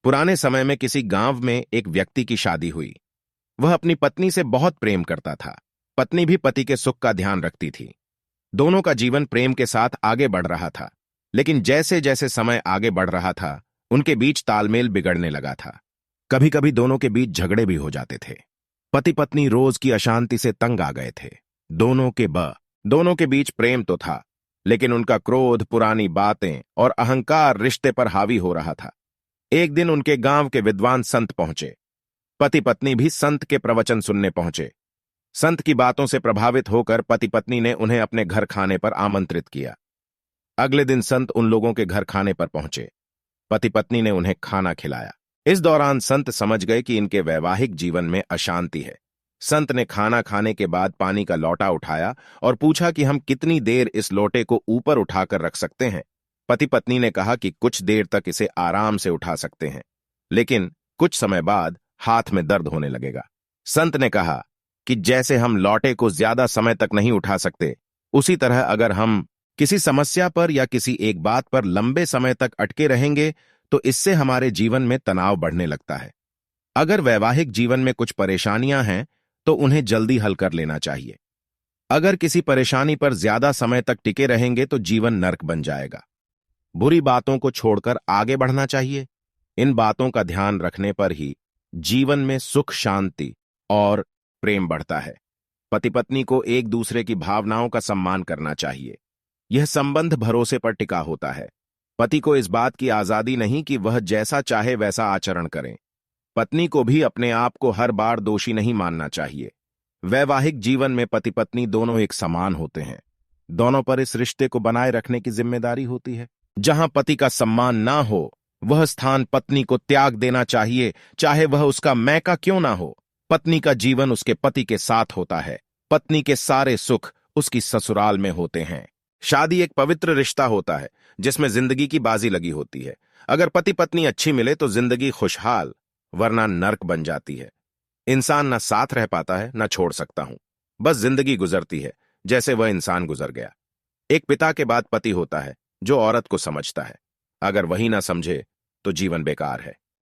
पुराने समय में किसी गांव में एक व्यक्ति की शादी हुई। वह अपनी पत्नी से बहुत प्रेम करता था। पत्नी भी पति के सुख का ध्यान रखती थी। दोनों का जीवन प्रेम के साथ आगे बढ़ रहा था। लेकिन जैसे जैसे समय आगे बढ़ रहा था, उनके बीच तालमेल बिगड़ने लगा था। कभी कभी दोनों के बीच झगड़े भी हो जाते थे। पति पत्नी रोज की अशांति से तंग आ गए थे। दोनों के बीच प्रेम तो था, लेकिन उनका क्रोध, पुरानी बातें और अहंकार रिश्ते पर हावी हो रहा था। एक दिन उनके गांव के विद्वान संत पहुंचे। पति पत्नी भी संत के प्रवचन सुनने पहुंचे। संत की बातों से प्रभावित होकर पति पत्नी ने उन्हें अपने घर खाने पर आमंत्रित किया। अगले दिन संत उन लोगों के घर खाने पर पहुंचे। पति पत्नी ने उन्हें खाना खिलाया। इस दौरान संत समझ गए कि इनके वैवाहिक जीवन में अशांति है। संत ने खाना खाने के बाद पानी का लोटा उठाया और पूछा कि हम कितनी देर इस लोटे को ऊपर उठाकर रख सकते हैं। पति पत्नी ने कहा कि कुछ देर तक इसे आराम से उठा सकते हैं, लेकिन कुछ समय बाद हाथ में दर्द होने लगेगा। संत ने कहा कि जैसे हम लोटे को ज्यादा समय तक नहीं उठा सकते, उसी तरह अगर हम किसी समस्या पर या किसी एक बात पर लंबे समय तक अटके रहेंगे तो इससे हमारे जीवन में तनाव बढ़ने लगता है। अगर वैवाहिक जीवन में कुछ परेशानियां हैं तो उन्हें जल्दी हल कर लेना चाहिए। अगर किसी परेशानी पर ज्यादा समय तक टिके रहेंगे तो जीवन नर्क बन जाएगा। बुरी बातों को छोड़कर आगे बढ़ना चाहिए। इन बातों का ध्यान रखने पर ही जीवन में सुख, शांति और प्रेम बढ़ता है। पति पत्नी को एक दूसरे की भावनाओं का सम्मान करना चाहिए। यह संबंध भरोसे पर टिका होता है। पति को इस बात की आजादी नहीं कि वह जैसा चाहे वैसा आचरण करें। पत्नी को भी अपने आप को हर बार दोषी नहीं मानना चाहिए। वैवाहिक जीवन में पति पत्नी दोनों एक समान होते हैं। दोनों पर इस रिश्ते को बनाए रखने की जिम्मेदारी होती है। जहां पति का सम्मान ना हो, वह स्थान पत्नी को त्याग देना चाहिए, चाहे वह उसका मैका क्यों ना हो। पत्नी का जीवन उसके पति के साथ होता है। पत्नी के सारे सुख उसकी ससुराल में होते हैं। शादी एक पवित्र रिश्ता होता है जिसमें जिंदगी की बाजी लगी होती है। अगर पति पत्नी अच्छी मिले तो जिंदगी खुशहाल, वरना नर्क बन जाती है। इंसान न साथ रह पाता है न छोड़ सकता हूं। बस जिंदगी गुजरती है जैसे वह इंसान गुजर गया। एक पिता के बाद पति होता है जो औरत को समझता है। अगर वही ना समझे तो जीवन बेकार है।